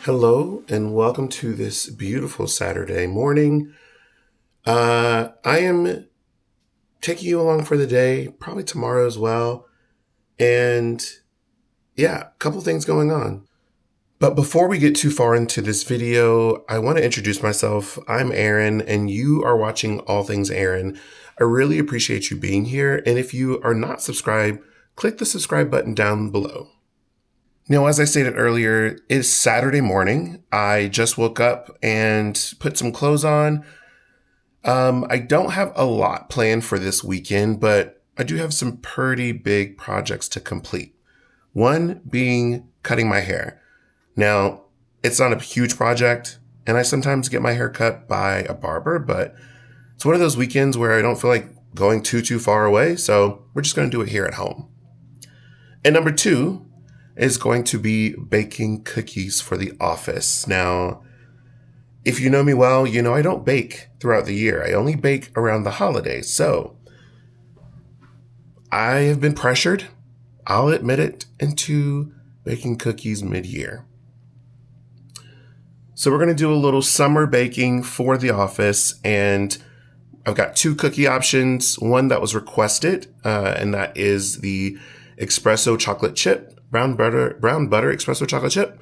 Hello and welcome to this beautiful Saturday morning. I am taking you along for the day, probably tomorrow as well. And yeah, a couple things going on. But before we get too far into this video, I want to introduce myself. I'm Aaron and you are watching All Things Aaron. I really appreciate you being here. And if you are not subscribed, click the subscribe button down below. Now, as I stated earlier, it's Saturday morning. I just woke up and put some clothes on. I don't have a lot planned for this weekend, but I do have some pretty big projects to complete. One being cutting my hair. Now, it's not a huge project, and I sometimes get my hair cut by a barber, but it's one of those weekends where I don't feel like going too far away, so we're just going to do it here at home. And number two is going to be baking cookies for the office. Now, if you know me well, you know I don't bake throughout the year. I only bake around the holidays. So I have been pressured, I'll admit it, into baking cookies mid-year. So we're going to do a little summer baking for the office, and I've got two cookie options. One that was requested, and that is the espresso chocolate chip, brown butter espresso chocolate chip.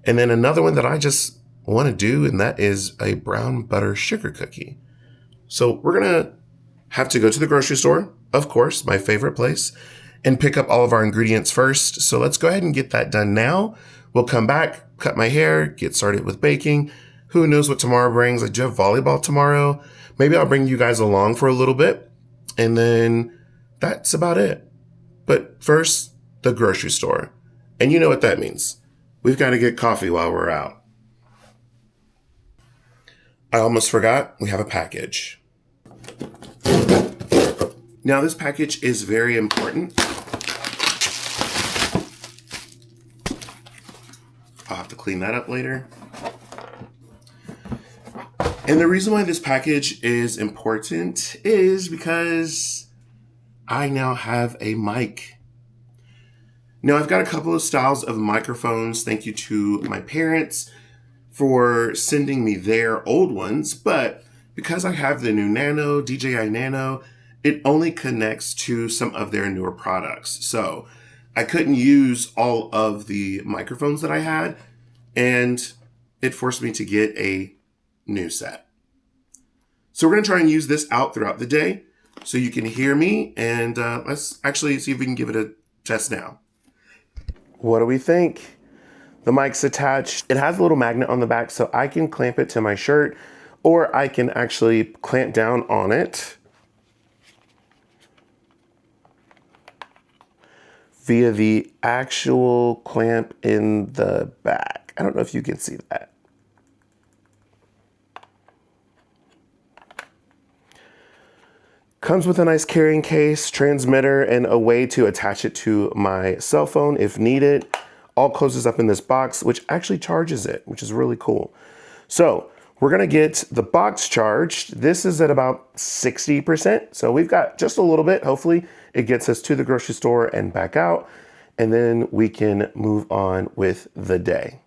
And then another one that I just want to do, and that is a brown butter sugar cookie. So we're going to have to go to the grocery store, of course, my favorite place, and pick up all of our ingredients first. So let's go ahead and get that done now. We'll come back, cut my hair, get started with baking. Who knows what tomorrow brings? I do have volleyball tomorrow. Maybe I'll bring you guys along for a little bit, and then that's about it. But first, the grocery store. And you know what that means. We've got to get coffee while we're out. I almost forgot, we have a package. Now, this package is very important. I'll have to clean that up later. And the reason why this package is important is because I now have a mic. Now, I've got a couple of styles of microphones. Thank you to my parents for sending me their old ones. But because I have the new Nano, DJI Nano, it only connects to some of their newer products. So I couldn't use all of the microphones that I had, and it forced me to get a new set. So we're going to try and use this out throughout the day so you can hear me. And let's actually see if we can give it a test now. What do we think? The mic's attached. It has a little magnet on the back, so I can clamp it to my shirt, or I can actually clamp down on it via the actual clamp in the back. I don't know if you can see that. Comes with a nice carrying case, transmitter, and a way to attach it to my cell phone if needed. All closes up in this box, which actually charges it, which is really cool. So we're gonna get the box charged. This is at about 60%. So we've got just a little bit. Hopefully it gets us to the grocery store and back out, and then we can move on with the day.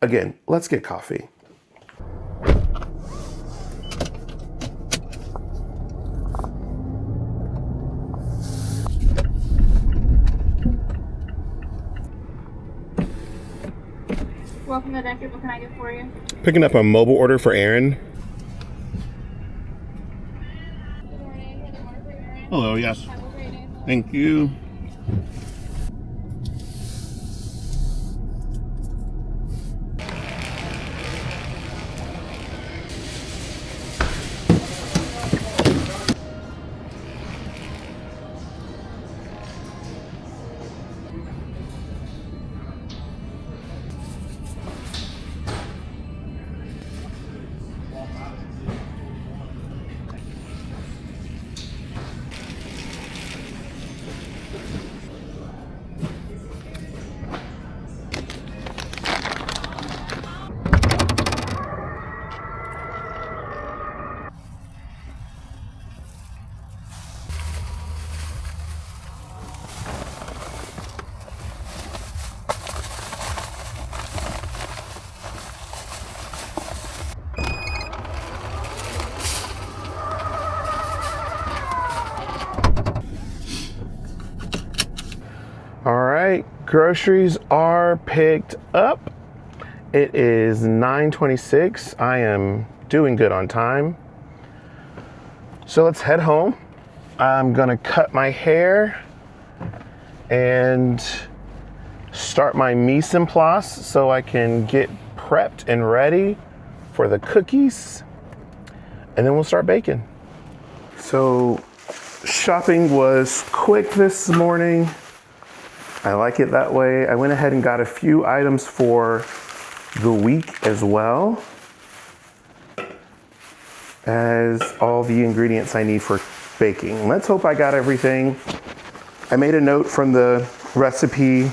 Again, let's get coffee. Welcome to Decker. What can I get for you? Picking up a mobile order for Aaron. Good morning. Good morning for Aaron. Hello, yes. Have a great day. Thank you. Groceries are picked up. It is 9:26. I am doing good on time. So let's head home. I'm gonna cut my hair and start my mise en place so I can get prepped and ready for the cookies, and then we'll start baking. So shopping was quick this morning. I like it that way. I went ahead and got a few items for the week as well as all the ingredients I need for baking. Let's hope I got everything. I made a note from the recipe,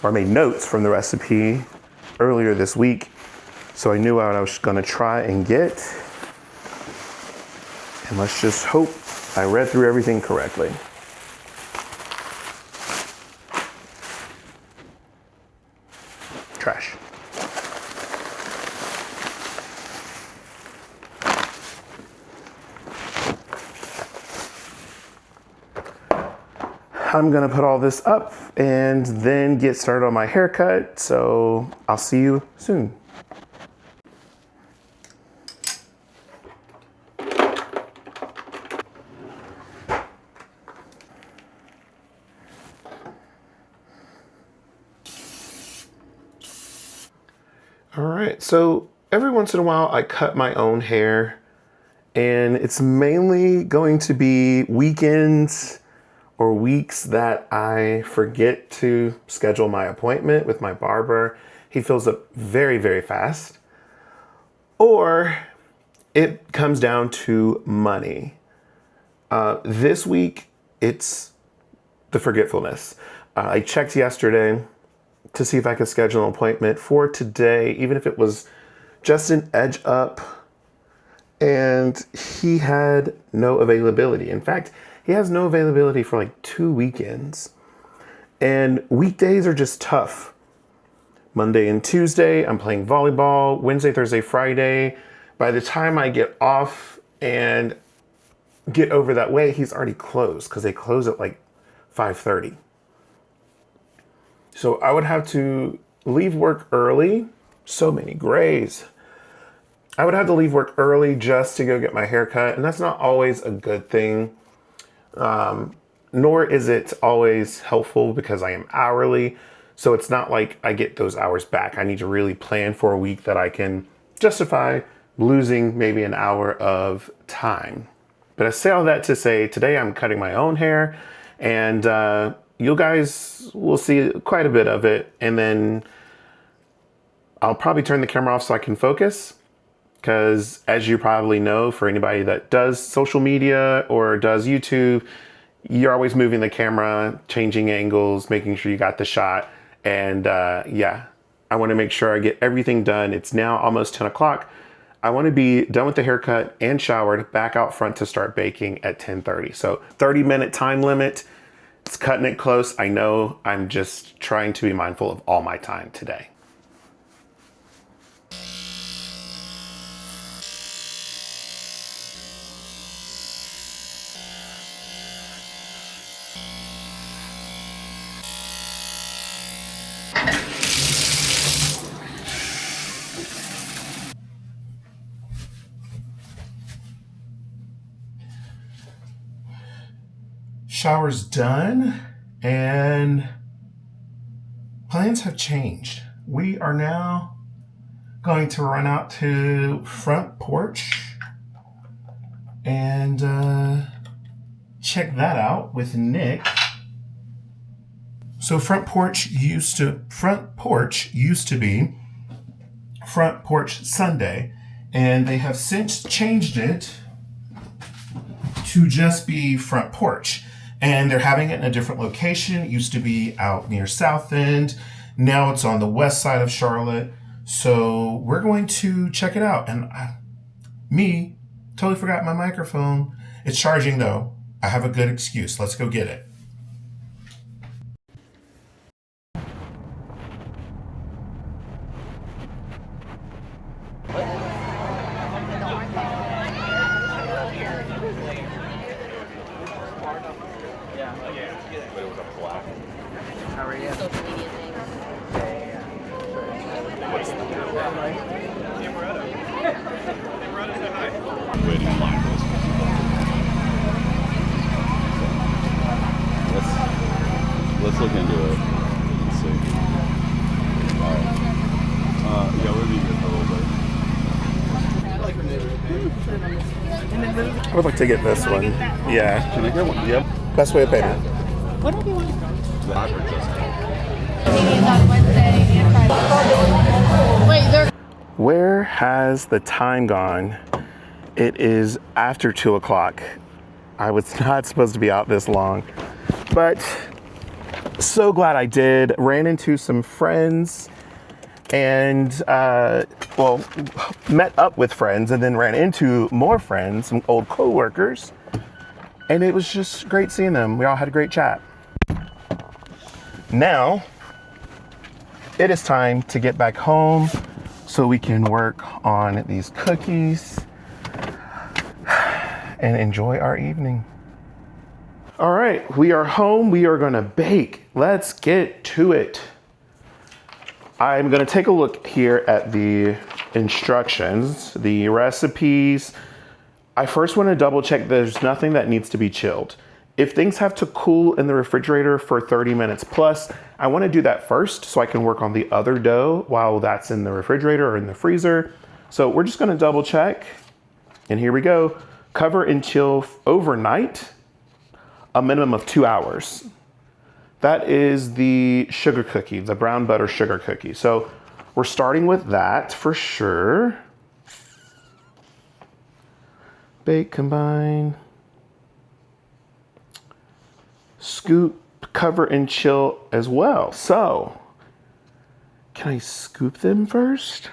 or made notes from the recipe earlier this week, so I knew what I was gonna try and get. And let's just hope I read through everything correctly. Trash. I'm gonna put all this up and then get started on my haircut, so I'll see you soon. All right, so every once in a while I cut my own hair, and it's mainly going to be weekends or weeks that I forget to schedule my appointment with my barber. He fills up very, very fast. Or it comes down to money. This week, it's the forgetfulness. I checked yesterday to see if I could schedule an appointment for today, even if it was just an edge up, and he had no availability. In fact, he has no availability for like 2 weekends. And weekdays are just tough. Monday and Tuesday, I'm playing volleyball. Wednesday, Thursday, Friday. By the time I get off and get over that way, he's already closed because they close at like 5:30. So I would have to leave work early. So many grays. I would have to leave work early just to go get my hair cut, and that's not always a good thing. Nor is it always helpful because I am hourly. So it's not like I get those hours back. I need to really plan for a week that I can justify losing maybe an hour of time. But I say all that to say today I'm cutting my own hair, and you guys will see quite a bit of it. And then I'll probably turn the camera off so I can focus. Because as you probably know, for anybody that does social media or does YouTube, you're always moving the camera, changing angles, making sure you got the shot. And yeah, I want to make sure I get everything done. It's now almost 10 o'clock. I want to be done with the haircut and showered, back out front to start baking at 10:30. So 30-minute time limit. It's cutting it close. I know. I'm just trying to be mindful of all my time today. Shower's done, and plans have changed. We are now going to run out to Front Porch and check that out with Nick. So Front Porch used to be Front Porch Sunday, and they have since changed it to just be Front Porch. And they're having it in a different location. It used to be out near South End. Now it's on the west side of Charlotte. So we're going to check it out. And me, totally forgot my microphone. It's charging though. I have a good excuse. Let's go get it. How are you? Social media Waiting in line for this. Let's look into it. Let's see. All right. Yeah, we'll be here for a little bit. I would like to get this one. Yeah. Can I get one? Yep. Best way of payment. Whatever you want. The hybrid discount. Meetings on Wednesday and Friday. Wait, they're. Where has the time gone? It is after 2 o'clock. I was not supposed to be out this long, but so glad I did. Ran into some friends and, met up with friends and then ran into more friends, some old coworkers, and it was just great seeing them. We all had a great chat. Now, it is time to get back home so we can work on these cookies and enjoy our evening. All right, we are home. We are gonna bake. Let's get to it. I'm gonna take a look here at the instructions, the recipes. I first wanna double check there's nothing that needs to be chilled. If things have to cool in the refrigerator for 30 minutes plus, I wanna do that first so I can work on the other dough while that's in the refrigerator or in the freezer. So we're just gonna double check, and here we go. Cover and chill overnight, a minimum of 2 hours. That is the sugar cookie, the brown butter sugar cookie. So we're starting with that for sure. Bake, combine. Scoop, cover, and chill as well. So, can I scoop them first?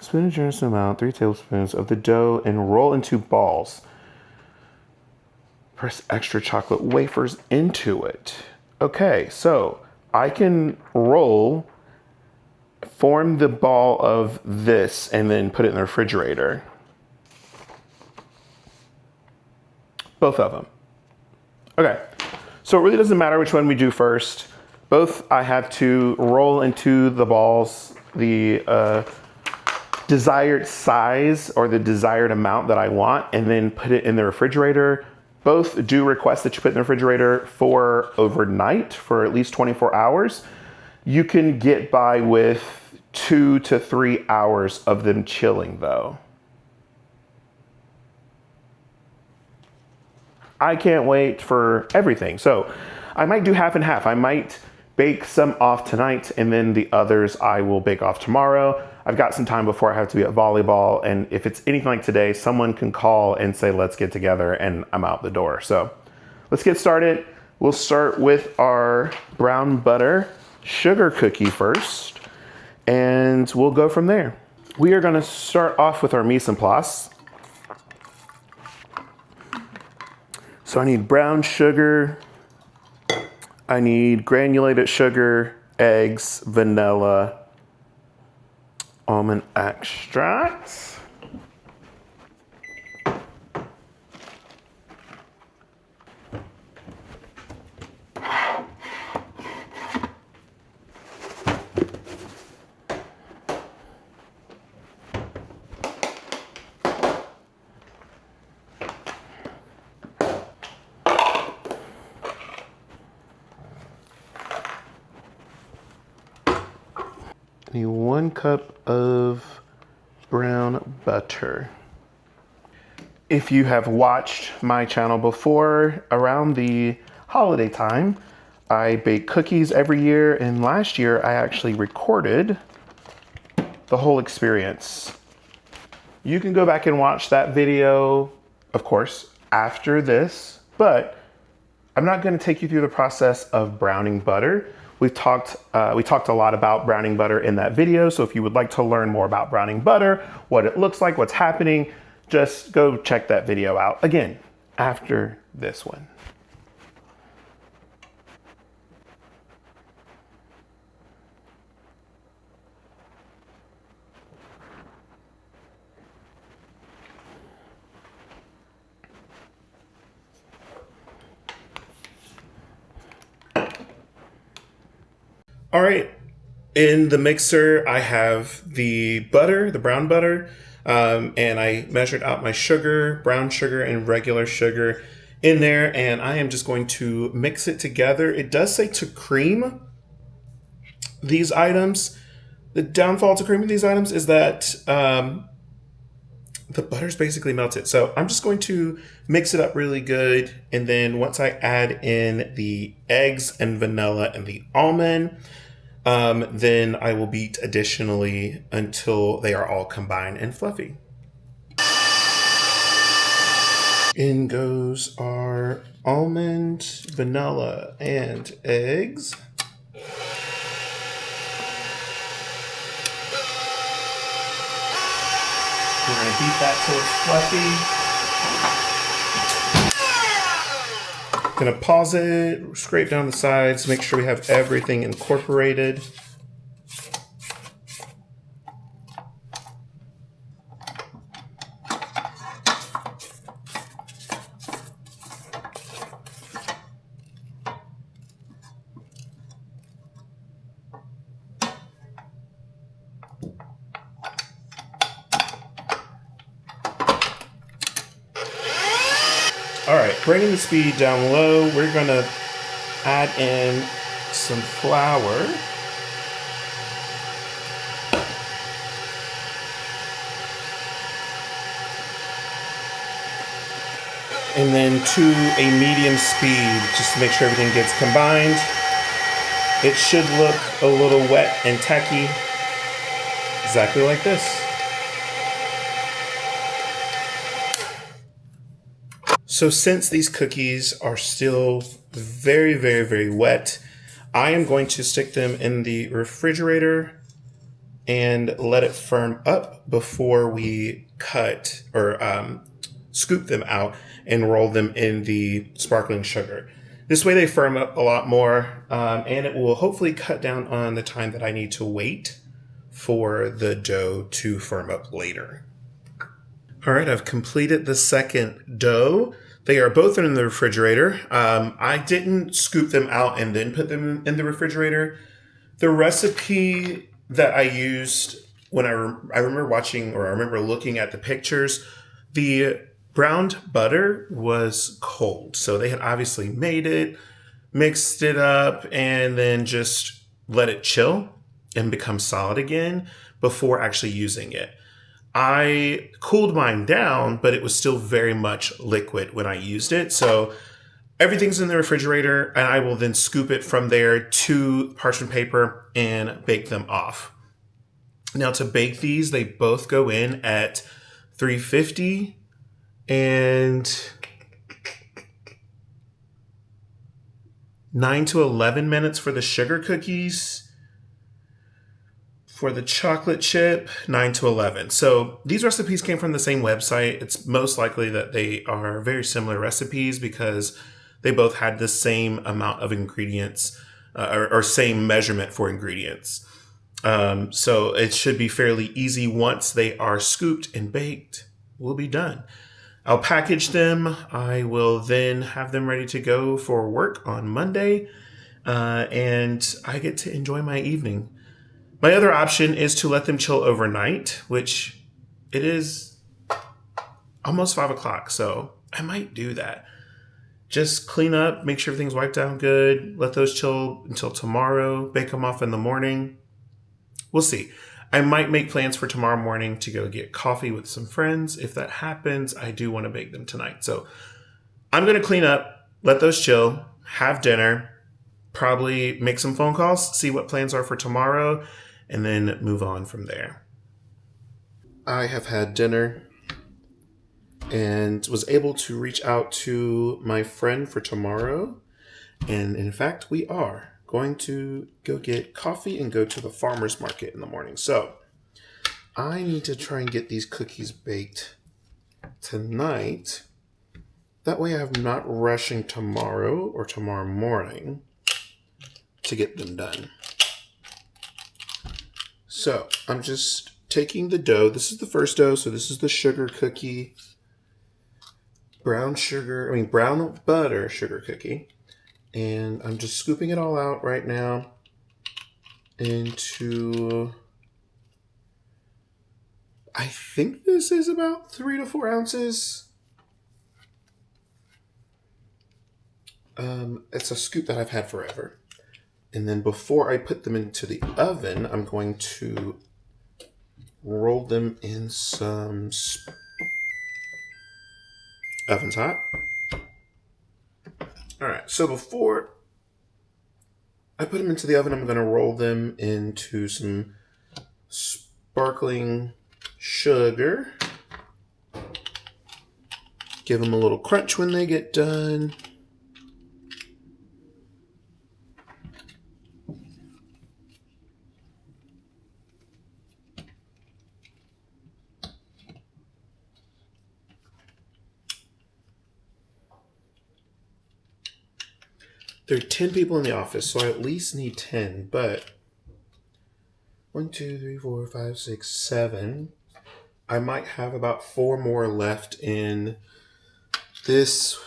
Spoon a generous amount, 3 tablespoons of the dough and roll into balls. Press extra chocolate wafers into it. Okay, so I can form the ball of this and then put it in the refrigerator. Both of them. Okay, so it really doesn't matter which one we do first. Both I have to roll into the balls the desired size or the desired amount that I want and then put it in the refrigerator. Both do request that you put in the refrigerator for overnight for at least 24 hours. You can get by with 2 to 3 hours of them chilling though. I can't wait for everything. So I might do half and half. I might bake some off tonight and then the others I will bake off tomorrow. I've got some time before I have to be at volleyball, and if it's anything like today, someone can call and say, let's get together, and I'm out the door. So let's get started. We'll start with our brown butter sugar cookie first, and we'll go from there. We are gonna start off with our mise en place. So I need brown sugar, I need granulated sugar, eggs, vanilla, almond extract. I need 1 cup of brown butter. If you have watched my channel before, around the holiday time, I bake cookies every year, and last year I actually recorded the whole experience. You can go back and watch that video, of course, after this, but I'm not going to take you through the process of browning butter. We talked a lot about browning butter in that video, so if you would like to learn more about browning butter, what it looks like, what's happening, just go check that video out. Again, after this one. All right. In the mixer, I have the butter, the brown butter, and I measured out my sugar, brown sugar, and regular sugar in there, and I am just going to mix it together. It does say to cream these items. The downfall to creaming these items is that the butter's basically melted. So I'm just going to mix it up really good, and then once I add in the eggs and vanilla and the almond, then I will beat additionally until they are all combined and fluffy. In goes our almond, vanilla, and eggs. We're going to beat that till it's fluffy. Going to pause it, scrape down the sides, make sure we have everything incorporated. All right, bringing the speed down low, we're going to add in some flour. And then to a medium speed, just to make sure everything gets combined. It should look a little wet and tacky, exactly like this. So since these cookies are still very, very, very wet, I am going to stick them in the refrigerator and let it firm up before we cut or scoop them out and roll them in the sparkling sugar. This way they firm up a lot more, and it will hopefully cut down on the time that I need to wait for the dough to firm up later. All right, I've completed the second dough. They are both in the refrigerator. I didn't scoop them out and then put them in the refrigerator. The recipe that I used when I remember watching, or I remember looking at the pictures, the browned butter was cold. So they had obviously made it, mixed it up, and then just let it chill and become solid again before actually using it. I cooled mine down, but it was still very much liquid when I used it. So everything's in the refrigerator, and I will then scoop it from there to parchment paper and bake them off. Now, to bake these, they both go in at 350 and 9 to 11 minutes for the sugar cookies. For the chocolate chip, 9 to 11. So these recipes came from the same website. It's most likely that they are very similar recipes because they both had the same amount of ingredients or same measurement for ingredients. So it should be fairly easy once they are scooped and baked. We'll be done. I'll package them. I will then have them ready to go for work on Monday. And I get to enjoy my evening. My other option is to let them chill overnight, which it is almost 5 o'clock, so I might do that. Just clean up, make sure everything's wiped down good, let those chill until tomorrow, bake them off in the morning. We'll see. I might make plans for tomorrow morning to go get coffee with some friends. If that happens, I do want to bake them tonight. So I'm going to clean up, let those chill, have dinner, probably make some phone calls, see what plans are for tomorrow, and then move on from there. I have had dinner and was able to reach out to my friend for tomorrow. And in fact, we are going to go get coffee and go to the farmer's market in the morning. So I need to try and get these cookies baked tonight. That way I'm not rushing tomorrow or tomorrow morning to get them done. So I'm just taking the dough. This is the first dough. So this is the sugar cookie, brown butter sugar cookie. And I'm just scooping it all out right now. into, I think this is about 3 to 4 ounces. It's a scoop that I've had forever. And then before I put them into the oven, I'm going to roll them in some oven's hot. All right, so before I put them into the oven, I'm going to roll them into some sparkling sugar. Give them a little crunch when they get done. There are 10 people in the office, so I at least need 10, but 1, 2, 3, 4, 5, 6, 7. I might have about 4 more left in this.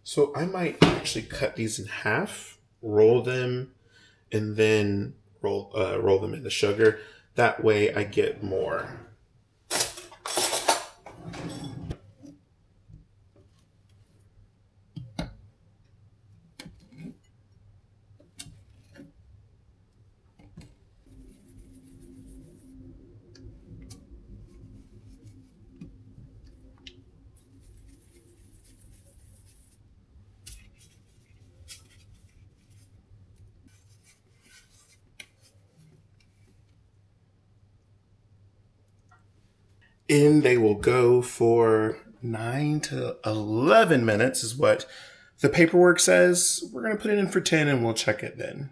So I might actually cut these in half, roll them, and then roll them in the sugar. That way I get more. And they will go for 9 to 11 minutes is what the paperwork says. We're going to put it in for 10 and we'll check it then.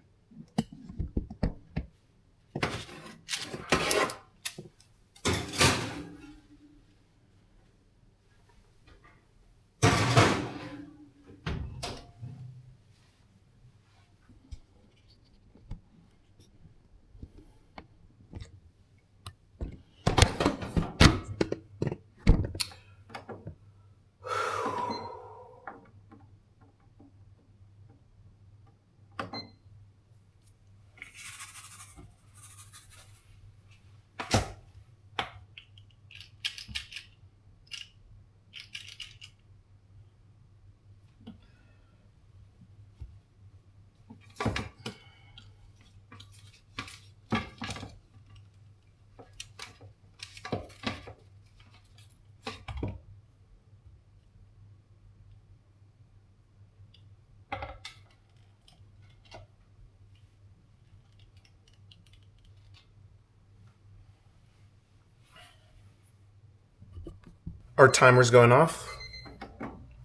Our timer's going off.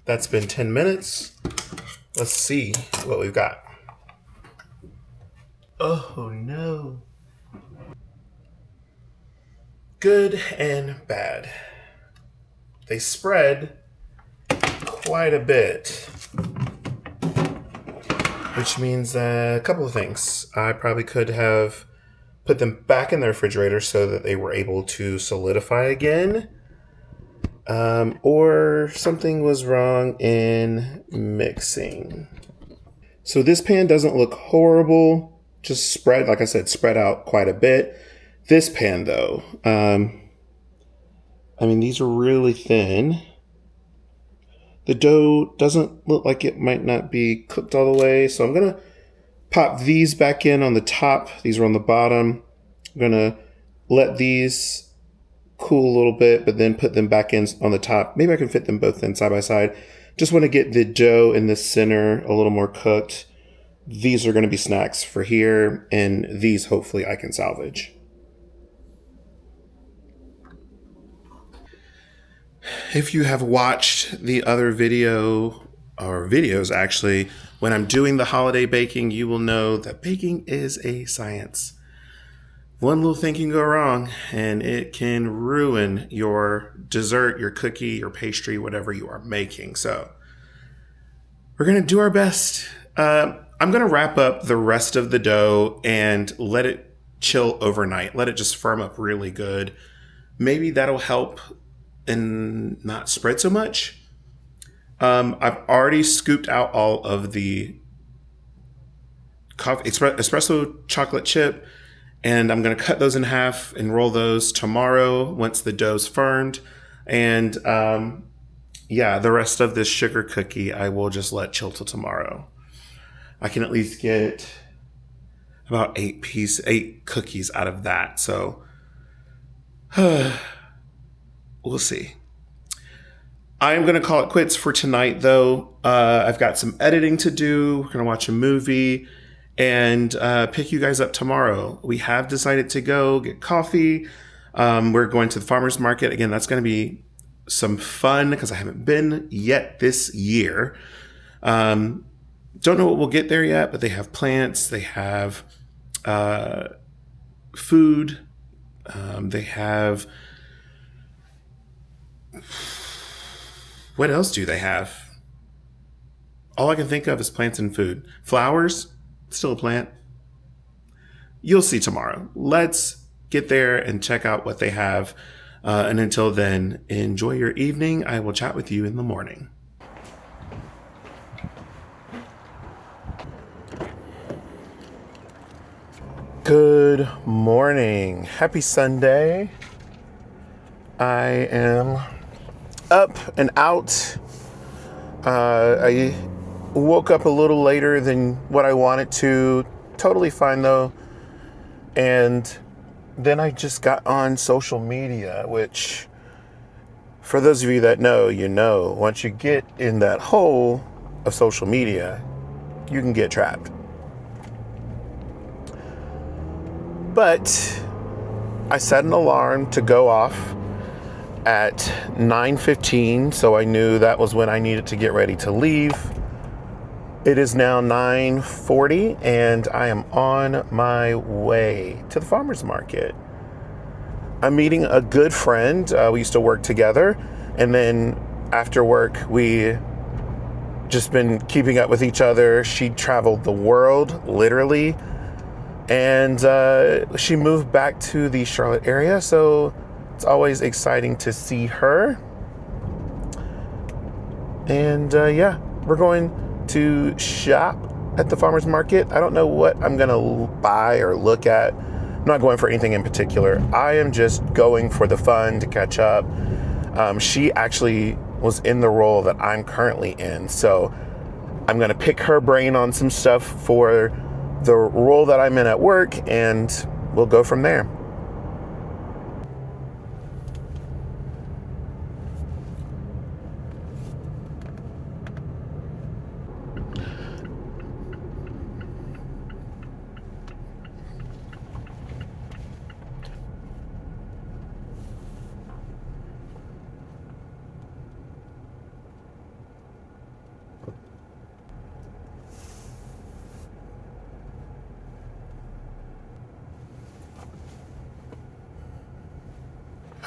That's been 10 minutes. Let's see what we've got. Oh no. Good and bad. They spread quite a bit, which means a couple of things. I probably could have put them back in the refrigerator so that they were able to solidify again. Or something was wrong in mixing. So this pan doesn't look horrible. Just spread, like I said, spread out quite a bit. This pan though, these are really thin. The dough doesn't look like it might not be cooked all the way. So I'm going to pop these back in on the top. These are on the bottom. I'm going to let these cool a little bit, but then put them back in on the top. Maybe I can fit them both in side by side. Just want to get the dough in the center a little more cooked. These are going to be snacks for here, and these hopefully I can salvage. If you have watched the other video, or videos actually, when I'm doing the holiday baking, you will know that baking is a science. One little thing can go wrong, and it can ruin your dessert, your cookie, your pastry, whatever you are making. So we're going to do our best. I'm going to wrap up the rest of the dough and let it chill overnight. Let it just firm up really good. Maybe that'll help and not spread so much. I've already scooped out all of the espresso chocolate chip, and I'm going to cut those in half and roll those tomorrow once the dough's firmed. And yeah, the rest of this sugar cookie I will just let chill till tomorrow. I can at least get about 8 cookies out of that. So we'll see. I am going to call it quits for tonight, though. I've got some editing to do. We're going to watch a movie and pick you guys up tomorrow. We have decided to go get coffee. We're going to the farmer's market. Again, that's going to be some fun because I haven't been yet this year. Don't know what we'll get there yet, but they have plants. They have food. They have... What else do they have? All I can think of is plants and food. Flowers, still a plant. You'll see tomorrow. Let's get there and check out what they have. And until then, enjoy your evening. I will chat with you in the morning. Good morning. Happy Sunday. I am up and out. I woke up a little later than what I wanted to. Totally fine though. And then I just got on social media, which for those of you that know, you know, once you get in that hole of social media, you can get trapped. But I set an alarm to go off at 9:15, so I knew that was when I needed to get ready to leave. It is now 9:40, and I am on my way to the farmer's market. I'm meeting a good friend. We used to work together, and then after work, we just been keeping up with each other. She traveled the world, literally, and she moved back to the Charlotte area, so it's always exciting to see her. And yeah, we're going to shop at the farmer's market. I don't know what I'm going to buy or look at. I'm not going for anything in particular. I am just going for the fun to catch up. She actually was in the role that I'm currently in. So I'm going to pick her brain on some stuff for the role that I'm in at work, and we'll go from there.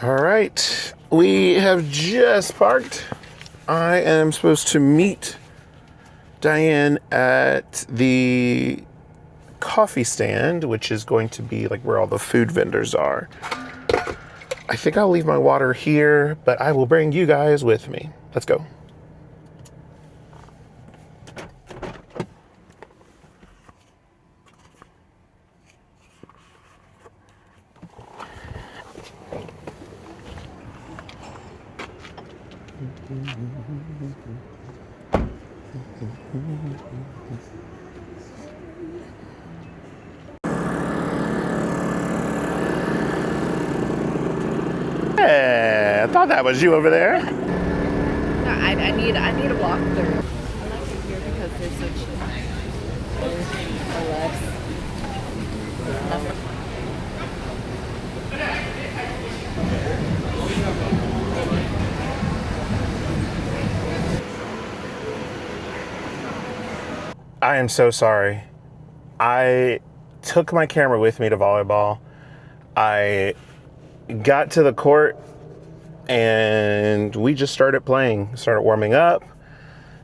All right, we have just parked. I am supposed to meet Diane at the coffee stand, which is going to be like where all the food vendors are. I think I'll leave my water here, but I will bring you guys with me. Let's go. Hey, I thought that was you over there. No, I need a block through. I like it here because they're so cheap. Or less. I am so sorry. I took my camera with me to volleyball. I got to the court and we just started playing, started warming up,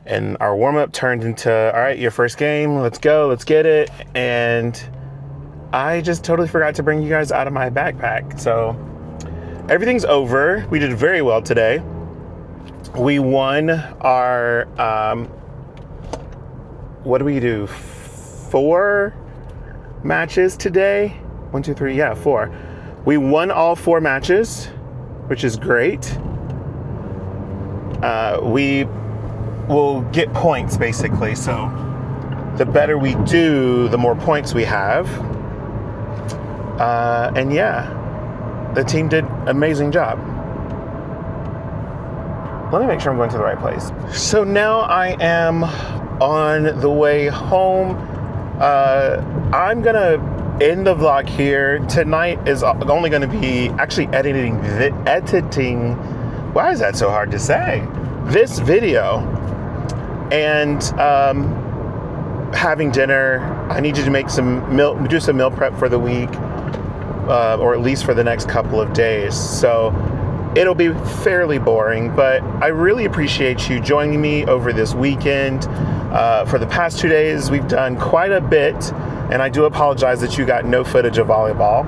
and our warm up turned into, all right, your first game, let's go, let's get it. And I just totally forgot to bring you guys out of my backpack. So everything's over. We did very well today. We won our, what do we do? 4 matches today. 1, 2, 3, yeah, 4. We won all 4 matches, which is great. We will get points basically, so the better we do, the more points we have. And yeah, the team did an amazing job. Let me make sure I'm going to the right place. So now I am on the way home. I'm gonna end the vlog here. Tonight is only gonna be actually editing. Why is that so hard to say? This video and having dinner. I need you to make some do some meal prep for the week, or at least for the next couple of days. So it'll be fairly boring, but I really appreciate you joining me over this weekend. For the past 2 days, we've done quite a bit, and I do apologize that you got no footage of volleyball.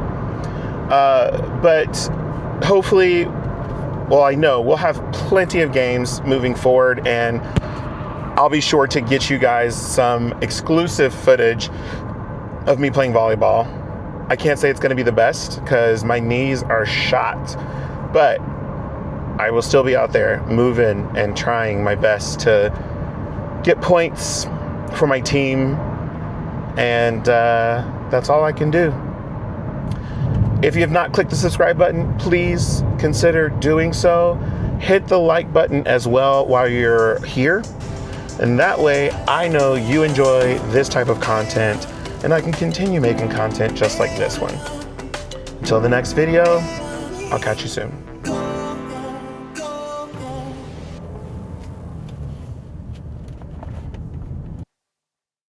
But hopefully, well, I know we'll have plenty of games moving forward, and I'll be sure to get you guys some exclusive footage of me playing volleyball. I can't say it's going to be the best because my knees are shot, but I will still be out there moving and trying my best to get points for my team, and that's all I can do. If you have not clicked the subscribe button, please consider doing so. Hit the like button as well while you're here, and that way I know you enjoy this type of content, and I can continue making content just like this one. Until the next video, I'll catch you soon.